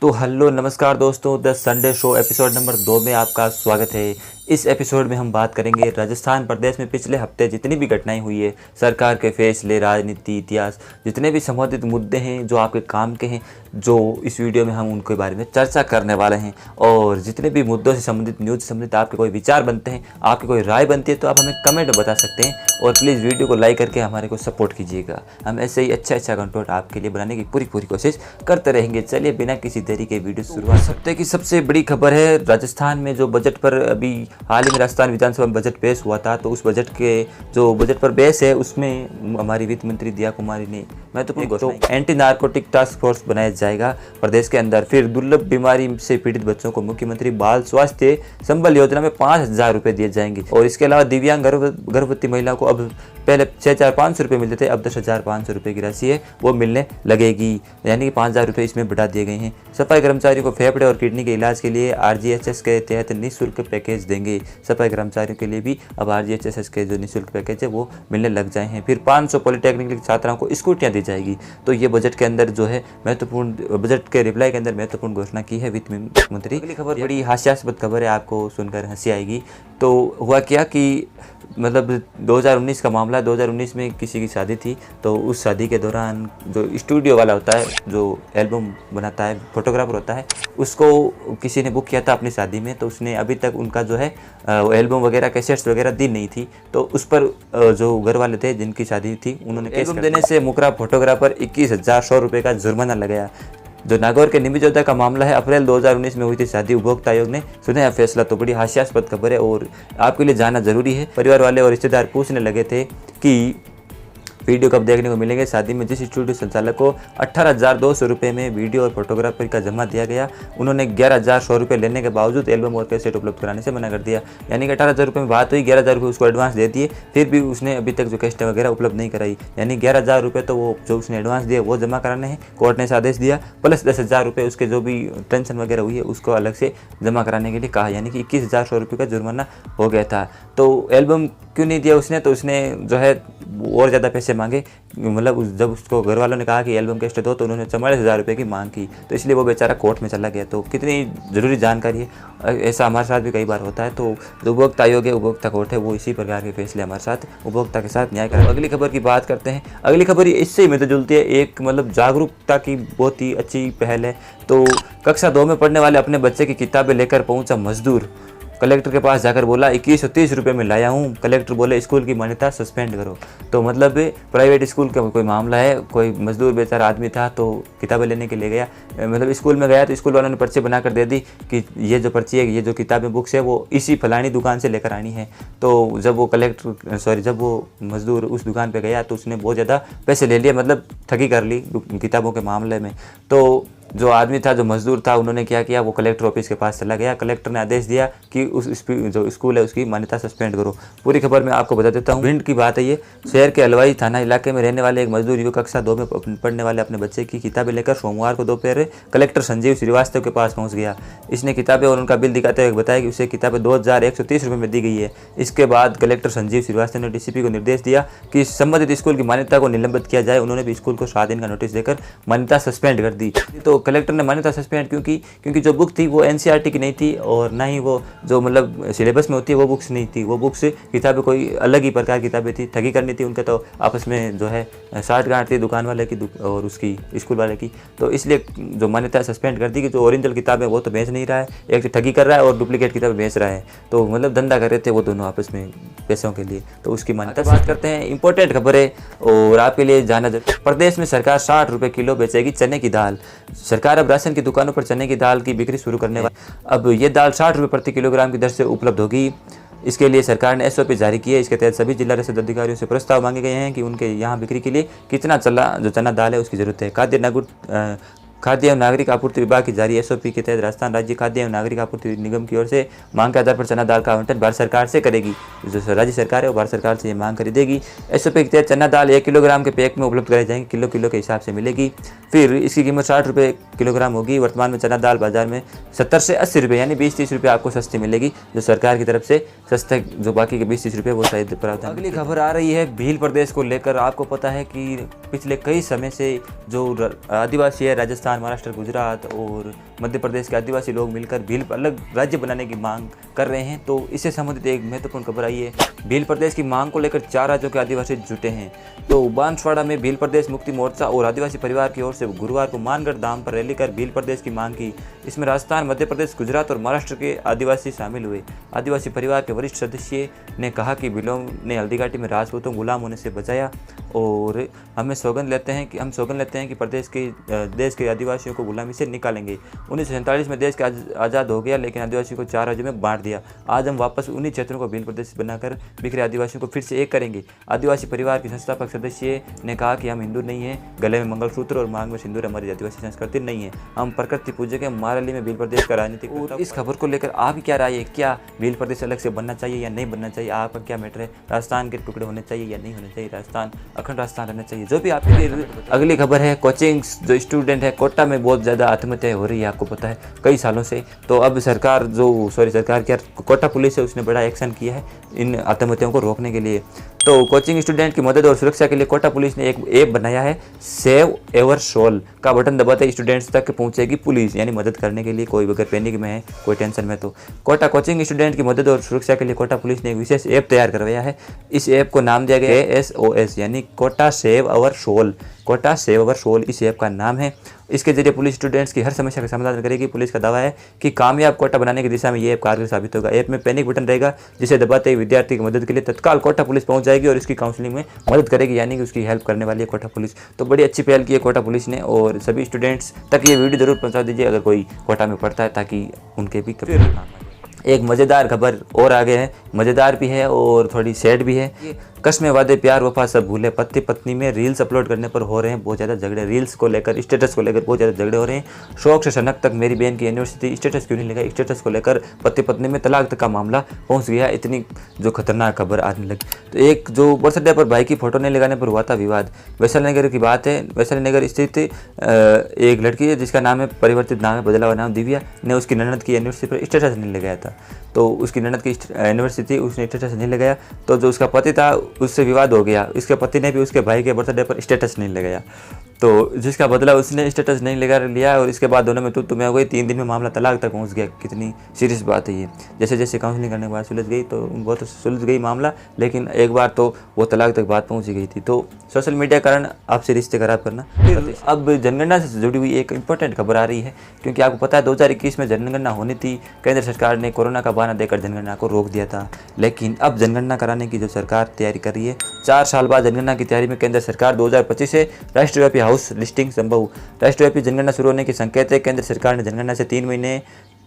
तो हेलो नमस्कार दोस्तों, the Sunday show episode number 2 में आपका स्वागत है। इस एपिसोड में हम बात करेंगे राजस्थान प्रदेश में पिछले हफ्ते जितनी भी घटनाएं हुई है, सरकार के फैसले, राजनीति, इतिहास, जितने भी संबंधित मुद्दे हैं जो आपके काम के हैं, जो इस वीडियो में हम उनके बारे में चर्चा करने वाले हैं। और जितने भी मुद्दों से संबंधित, न्यूज़ से संबंधित आपके कोई विचार बनते हैं, आपकी कोई राय बनती है, तो आप हमें कमेंट में बता सकते हैं। और प्लीज़ वीडियो को लाइक करके हमारे को सपोर्ट कीजिएगा। हम ऐसे ही अच्छा कंटेंट आपके लिए बनाने की पूरी कोशिश करते रहेंगे। चलिए बिना किसी देरी के वीडियो शुरुआत। हफ्ते की सबसे बड़ी खबर है राजस्थान में जो बजट पर अभी हाल ही में राजस्थान विधानसभा में बजट पेश हुआ था, तो उस बजट पर बहस है, उसमें हमारी वित्त मंत्री दिया कुमारी ने महत्वपूर्ण घोषणा। एंटी नारकोटिक टास्क फोर्स बनाया जाएगा प्रदेश के अंदर। फिर दुर्लभ बीमारी से पीड़ित बच्चों को मुख्यमंत्री बाल स्वास्थ्य संबल योजना में 5,000 रुपये दिए जाएंगे। और इसके अलावा दिव्यांग गर्भवती महिलाओं को अब पहले 6,500 रुपये मिलते थे, अब 10,500 रुपये की राशि है वो मिलने लगेगी, यानी कि 5,000 रुपये इसमें बढ़ा दिए गए हैं। सफाई कर्मचारियों को फेफड़े और किडनी के इलाज के लिए RGHS के तहत निःशुल्क पैकेज देंगे। सफाई कर्मचारियों के लिए भी अब RGHS के जो निःशुल्क पैकेज है वो मिलने लग जाए हैं। फिर 500 पॉलिटेक्निक की छात्राओं को स्कूटियाँ दी जाएगी। तो ये बजट के अंदर जो है महत्वपूर्ण, बजट के रिप्लाई के अंदर महत्वपूर्ण घोषणा की है वित्त मंत्री। अगली खबर बड़ी हास्यास्पद खबर है, आपको सुनकर हंसी आएगी। तो हुआ क्या कि मतलब 2019 का मामला, 2019 में किसी की शादी थी, तो उस शादी के दौरान जो स्टूडियो वाला होता है, जो एल्बम बनाता है, फोटोग्राफर होता है, उसको किसी ने बुक किया था अपनी शादी में। तो उसने अभी तक उनका जो है एल्बम वगैरह, कैसेट्स वगैरह दी नहीं थी। तो उस पर जो घर वाले थे जिनकी शादी थी, उन्होंने एल्बम देने से मुकरा फोटोग्राफर 21,100 रुपये का जुर्माना लगाया। जो नागौर के निमिजोदा का मामला है, अप्रैल 2019 में हुई थी शादी, उपभोक्ता आयोग ने सुनाया फैसला। तो बड़ी हास्यास्पद खबर है और आपके लिए जानना जरूरी है। परिवार वाले और रिश्तेदार पूछने लगे थे कि वीडियो कब देखने को मिलेंगे। शादी में जिस स्टूडियो संचालक को 18,200 रुपये में वीडियो और फोटोग्राफर का जमा दिया गया, उन्होंने 11,100 रुपये लेने के बावजूद एल्बम और कैसेट उपलब्ध कराने से मना कर दिया। यानी कि 18,000 रुपये में बात हुई, 11,000 रुपये उसको एडवांस दे दिए, फिर भी उसने अभी तक जो कैसेट वगैरह उपलब्ध नहीं कराई। यानी 11,000 रुपये तो वो जो उसने एडवांस दिया वो जमा कराने हैं, कोर्ट ने आदेश दिया, प्लस 10,000 रुपये उसके जो भी टेंशन वगैरह हुई है उसको अलग से जमा कराने के लिए कहा। यानी कि 21,100 रुपये का जुर्माना हो गया था। तो एल्बम क्यों नहीं दिया उसने? तो उसने जो है और ज़्यादा पैसे मांगे। मतलब जब उसको घर वालों ने कहा कि एल्बम कैसेट दो, तो उन्होंने 44,000 रुपये की मांग की। तो इसलिए वो बेचारा कोर्ट में चला गया। तो कितनी ज़रूरी जानकारी है, ऐसा हमारे साथ भी कई बार होता है। तो जो उपभोक्ता आयोग है, उपभोक्ता कोर्ट है, वो इसी प्रकार के फैसले हमारे साथ उपभोक्ता के साथ न्याय करें। अगली खबर की बात करते हैं। अगली खबर इससे ही मिलती जुलती है, एक मतलब जागरूकता की बहुत ही अच्छी पहल है। तो कक्षा 2 में पढ़ने वाले अपने बच्चे की किताबें लेकर पहुंचा मजदूर, कलेक्टर के पास जाकर बोला 2130 रुपये में लाया हूँ। कलेक्टर बोले स्कूल की मान्यता सस्पेंड करो। तो मतलब प्राइवेट स्कूल का कोई मामला है, कोई मजदूर बेचारा आदमी था, तो किताबें लेने के लिए गया, मतलब स्कूल में गया, तो स्कूल वालों ने पर्ची बनाकर दे दी कि ये जो पर्ची है, ये जो किताबें बुक्स है, वो इसी फलानी दुकान से लेकर आनी है। तो जब वो मजदूर उस दुकान पर गया, तो उसने बहुत ज़्यादा पैसे ले लिए, मतलब ठगी कर ली किताबों के मामले में। तो जो आदमी था, जो मजदूर था, उन्होंने क्या किया, वो कलेक्टर ऑफिस के पास चला गया। कलेक्टर ने आदेश दिया कि जो स्कूल है उसकी मान्यता सस्पेंड करो। पूरी खबर मैं आपको बता देता हूँ। भिंड की बात है ये। शहर के हलवाई थाना इलाके में रहने वाले एक मजदूर युवक कक्षा 2 में पढ़ने वाले अपने बच्चे की किताबें लेकर सोमवार को दोपहर कलेक्टर संजीव श्रीवास्तव के पास पहुँच गया। इसने किताबें और उनका बिल दिखाते हुए बताया कि उसे किताबें 2,130 रुपये में दी गई है। इसके बाद कलेक्टर संजीव श्रीवास्तव ने DCP को निर्देश दिया कि संबंधित स्कूल की मान्यता को निलंबित किया जाए। उन्होंने भी स्कूल को 7 दिन का नोटिस देकर मान्यता सस्पेंड कर दी। तो कलेक्टर ने मान्यता सस्पेंड क्योंकि जो बुक थी वो NCERT की नहीं थी, और ना ही वो जो मतलब सिलेबस में होती है वो बुक्स नहीं थी। वो बुक्स किताबें कोई अलग ही प्रकार की किताबें थी, ठगी करनी थी उनके। तो आपस में जो है साठ गांठ थी दुकान वाले की और उसकी स्कूल वाले की। तो इसलिए जो मान्यता सस्पेंड कर दी कि जो ओरिजिनल किताबें वो तो बेच नहीं रहा है, एक ठगी कर रहा है और डुप्लीकेट किताबें बेच रहा है। तो मतलब धंधा कर रहे थे वो दोनों आपस में पैसों के लिए। तो उसकी मान्यता बात करते हैं। इंपॉर्टेंट खबर है और आपके लिए जाना जरूरी। प्रदेश में सरकार 60 रुपये किलो बेचेगी चने की दाल। सरकार अब राशन की दुकानों पर चने की दाल की बिक्री शुरू करने वाली। अब ये दाल 60 रुपये प्रति किलोग्राम की दर से उपलब्ध होगी। इसके लिए सरकार ने SOP जारी की है। इसके तहत सभी जिला रसद अधिकारियों से प्रस्ताव मांगे गए हैं कि उनके यहाँ बिक्री के लिए कितना चना दाल है उसकी जरूरत है। खाद्य एवं नागरिक आपूर्ति विभाग की जारी SOP के तहत राजस्थान राज्य खाद्य एवं नागरिक आपूर्ति निगम की ओर से मांग के आधार पर चना दाल का आवंटन भारत सरकार से करेगी। जो राज्य सरकार है वो भारत सरकार से ये मांग खरीदेगी। SOP के तहत चना दाल 1 किलोग्राम के पैक में उपलब्ध कराई जाएंगी, किलो के हिसाब से मिलेगी। फिर इसकी कीमत 60 रुपये किलोग्राम होगी। वर्तमान में चना दाल बाजार में 70 से 80 रुपये यानी 20-30 रुपये आपको सस्ती मिलेगी, जो सरकार की तरफ से सस्ते, जो बाकी के 20-30 रुपये वो शायद प्रावधान। अगली खबर आ रही है भील प्रदेश को लेकर। आपको पता है कि पिछले कई समय से जो आदिवासी है राजस्थान राजस्थान, महाराष्ट्र, गुजरात और मध्य प्रदेश के आदिवासी लोग मिलकर भील अलग राज्य बनाने की मांग कर रहे हैं। तो इससे संबंधित एक महत्वपूर्ण खबर आई है। भील प्रदेश की मांग को लेकर 4 राज्यों के आदिवासी जुटे हैं। तो बांसवाड़ा में भील प्रदेश मुक्ति मोर्चा और आदिवासी परिवार की ओर से गुरुवार को मानगढ़ धाम पर रैली कर भील प्रदेश की मांग की। इसमें राजस्थान, मध्य प्रदेश, गुजरात और महाराष्ट्र के आदिवासी शामिल हुए। आदिवासी परिवार के वरिष्ठ सदस्य ने कहा कि भीलों ने हल्दीघाटी में राजपूतों गुलाम होने से बचाया और हम सौगंध लेते हैं कि देश के आदिवासियों को गुलामी से निकालेंगे। 1947 में देश के आज़ाद हो गया, लेकिन आदिवासियों को 4 राज्यों में बांट दिया। आज हम वापस उन्हीं क्षेत्रों को भील प्रदेश बनाकर बिखरे आदिवासियों को फिर से एक करेंगे। आदिवासी परिवार के संस्थापक सदस्य ने कहा कि हम हिंदू नहीं हैं, गले में मंगलसूत्र और मांग में सिंदूर हमारी आदिवासी संस्कृति नहीं है। हम प्रकृति पूजक हैं। महारैली में भील प्रदेश का राजनीतिक। और इस खबर को लेकर आपकी क्या राय है? क्या भील प्रदेश अलग से बनना चाहिए या नहीं बनना चाहिए? आपका क्या मैटर है? राजस्थान के टुकड़े होने चाहिए या नहीं होने चाहिए? राजस्थान अखंड राजस्थान रहना चाहिए? जो भी आपकी अगली खबर है, कोचिंग जो स्टूडेंट है कोटा में बहुत ज़्यादा आत्महत्या हो रही है, आपको पता है कई सालों से। तो अब सरकार क्या कोटा पुलिस है, उसने बड़ा एक्शन किया है इन आत्महत्याओं को रोकने के लिए। तो कोचिंग स्टूडेंट की मदद और सुरक्षा के लिए कोटा पुलिस ने एक ऐप बनाया है। सेव एवर सोल का बटन दबाते स्टूडेंट्स तक पहुंचेगी पुलिस, यानी मदद करने के लिए। कोई अगर पैनिक में है, कोई टेंशन में, तो कोटा कोचिंग स्टूडेंट की मदद और सुरक्षा के लिए कोटा पुलिस ने एक विशेष ऐप तैयार करवाया है। इस ऐप को नाम दिया गया है SOS, यानी Kota save our soul. Kota save our soul इस ऐप का नाम है। इसके जरिए पुलिस स्टूडेंट्स की हर समस्या का समाधान करेगी। पुलिस का दावा है कि कामयाब कोटा बनाने की दिशा में ये ऐप कारगर साबित होगा। ऐप में पैनिक बटन रहेगा, जिसे दबाते ही विद्यार्थी की मदद के लिए तत्काल कोटा पुलिस पहुंच जाएगी और इसकी काउंसलिंग में मदद करेगी, यानी कि उसकी हेल्प करने वाली है कोटा पुलिस। तो बड़ी अच्छी पहल की है कोटा पुलिस ने, और सभी स्टूडेंट्स तक ये वीडियो जरूर पहुंचा दीजिए अगर कोई कोटा में पढ़ता है, ताकि उनके भी कभी काम आए। एक मज़ेदार खबर और आगे है, मज़ेदार भी है और थोड़ी सैड भी है। कस्में वादे प्यार वफा सब भूले, पति पत्नी में रील्स अपलोड करने पर हो रहे हैं बहुत ज़्यादा झगड़े। रील्स को लेकर, स्टेटस को लेकर बहुत ज़्यादा झगड़े हो रहे हैं। शौक से सनक तक मेरी बहन की यूनिवर्सिटी, स्टेटस क्यों नहीं लगा? स्टेटस को लेकर पति पत्नी में तलाक तक का मामला पहुंच गया। इतनी जो खतरनाक खबर आने लगी। तो एक जो बर्थडे पर भाई की फोटो नहीं लगाने पर हुआ था विवाद, वैशाली नगर की बात है। वैशाली नगर स्थित एक लड़की है जिसका नाम है, परिवर्तित नाम है, बदला हुआ नाम, दिव्या ने उसकी ननद की यूनिवर्सिटी पर स्टेटस नहीं लगाया था। तो उसकी ननद की यूनिवर्सिटी उसने स्टेटस नहीं लगाया, तो जो उसका पति था उससे विवाद हो गया। इसके पति ने भी उसके भाई के बर्थडे पर स्टेटस नहीं लगाया, तो जिसका बदला उसने स्टेटस नहीं लगा लिया, और इसके बाद दोनों में तुम्हें हो गई। 3 दिन में मामला तलाक तक पहुंच गया। कितनी सीरियस बात है ये। जैसे जैसे काउंसलिंग करने के बाद सुलझ गई, तो बहुत सुलझ गई मामला, लेकिन एक बार तो वो तलाक तक बात पहुंच गई थी। तो सोशल मीडिया कारण आपसे रिश्ते खराब करना। फिर अब जनगणना से जुड़ी हुई एक इंपॉर्टेंट खबर आ रही है, क्योंकि आपको पता है 2021 में जनगणना होनी थी। केंद्र सरकार ने कोरोना का बहाना देकर जनगणना को रोक दिया था, लेकिन अब जनगणना कराने की जो सरकार तैयारी कर रही है, 4 साल बाद जनगणना की तैयारी में केंद्र सरकार 2025 से राष्ट्रव्यापी हाउस लिस्टिंग संभव। राष्ट्रव्यापी जनगणना शुरू होने के संकेत है। केंद्र सरकार ने जनगणना से 3 महीने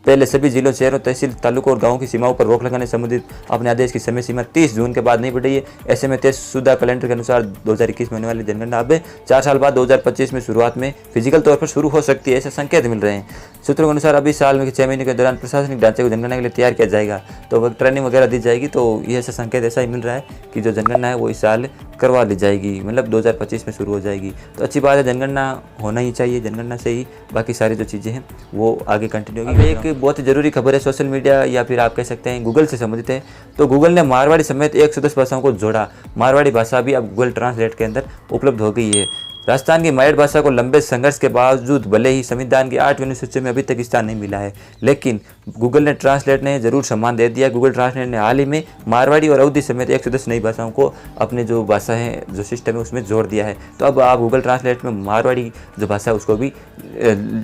पहले सभी जिलों, शहरों, तहसील, तालुकों और गांवों की सीमाओं पर रोक लगाने संबंधित अपने आदेश की समय सीमा 30 जून के बाद नहीं बढ़ी है। ऐसे में तयशुदा कैलेंडर के अनुसार 2021 में होने वाली जनगणना अब 4 साल बाद 2025 में शुरुआत में फिजिकल तौर पर शुरू हो सकती है, ऐसे संकेत मिल रहे हैं। सूत्रों के अनुसार अभी साल में 6 महीने के दौरान प्रशासनिक ढांचे को जनगणना के लिए तैयार किया जाएगा, तो वह ट्रेनिंग वगैरह दी जाएगी। तो ये ऐसा संकेत ऐसा ही मिल रहा है कि जो जनगणना है वो इस साल करवा ली जाएगी, मतलब 2025 में शुरू हो जाएगी। तो अच्छी बात है, जनगणना होना ही चाहिए। जनगणना से ही बाकी सारी जो चीज़ें हैं वो आगे कंटिन्यू होगी। एक बहुत ही ज़रूरी खबर है, सोशल मीडिया या फिर आप कह सकते हैं गूगल से संबंधित है। तो गूगल ने मारवाड़ी समेत 110 भाषाओं को जोड़ा। मारवाड़ी भाषा भी अब गूगल ट्रांसलेट के अंदर उपलब्ध हो गई है। राजस्थान की मायड़ भाषा को लंबे संघर्ष के बावजूद भले ही संविधान की 8वीं सूची में अभी तक स्थान नहीं मिला है, लेकिन गूगल ने ट्रांसलेट ने जरूर सम्मान दे दिया। गूगल ट्रांसलेट ने हाल ही में मारवाड़ी और अवधी समेत 110 नई भाषाओं को अपने जो भाषा है, जो सिस्टम है, उसमें जोड़ दिया है। तो अब आप गूगल ट्रांसलेट में मारवाड़ी जो भाषा है उसको भी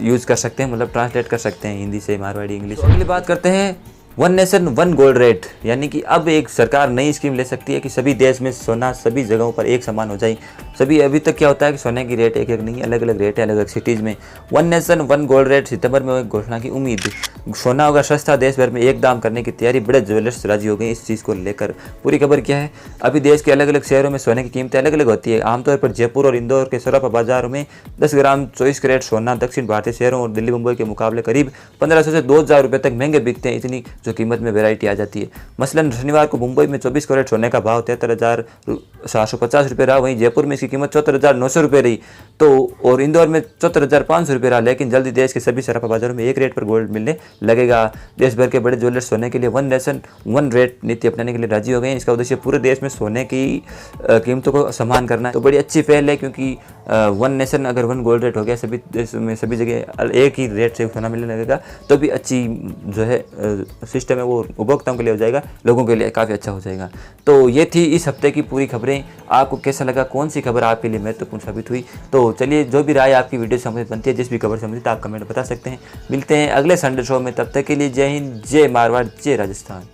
यूज़ कर सकते हैं, मतलब ट्रांसलेट कर सकते हैं हिंदी से मारवाड़ी, इंग्लिश। तो अगली बात करते हैं 1 नेशन 1 गोल्ड रेट, यानी कि अब एक सरकार नई स्कीम ले सकती है कि सभी देश में सोना सभी जगहों पर एक समान हो जाए। सभी अभी तक क्या होता है कि सोने की रेट एक एक नहीं, अलग अलग रेट है अलग अलग सिटीज़ में। 1 नेशन 1 गोल्ड रेट सितंबर में घोषणा की उम्मीद। सोना होगा सस्ता, देश भर में एक दाम करने की तैयारी। बड़े ज्वेलर्स राजी हो गए इस चीज़ को लेकर। पूरी खबर क्या है, अभी देश के अलग अलग शहरों में सोने की कीमतें अलग अलग होती है। आमतौर पर जयपुर और इंदौर के सराफा बाजारों में 10 ग्राम 24 कैरेट सोना दक्षिण भारतीय शहरों और दिल्ली मुंबई के मुकाबले करीब 1500 से 2000 रुपये तक महंगे बिकते हैं। इतनी जो कीमत में वैरायटी आ जाती है। मसलन शनिवार को मुंबई में 24 कैरेट सोने का भाव 73,750 रुपये रहा, वहीं जयपुर में इसकी कीमत 74,900 रुपये रही, तो और इंदौर में 74,500 रुपये रहा। लेकिन जल्दी देश के सभी सराफा बाजारों में एक रेट पर गोल्ड मिलने लगेगा। देश भर के बड़े ज्वेलर्स सोने के लिए वन नेशन वन रेट नीति अपनाने के लिए राजी हो गए हैं। इसका उद्देश्य पूरे देश में सोने की कीमतों को समान करना है। तो बड़ी अच्छी पहल है, क्योंकि वन नेशन अगर वन गोल्ड रेट हो गया, सभी देश में सभी जगह एक ही रेट से सोना मिलने लगेगा, तो भी अच्छी जो है सिस्टम है वो उपभोक्ताओं के लिए हो जाएगा, लोगों के लिए काफ़ी अच्छा हो जाएगा। तो ये थी इस हफ्ते की पूरी खबरें। आपको कैसा लगा, कौन सी खबर आपके लिए महत्वपूर्ण साबित हुई? तो चलिए, जो भी राय आपकी वीडियो से संबंधित बनती है, जिस भी खबर से संबंधित, आप कमेंट बता सकते हैं। मिलते हैं अगले संडे शो में, तब तक के लिए जय हिंद, जय मारवाड़, जय राजस्थान।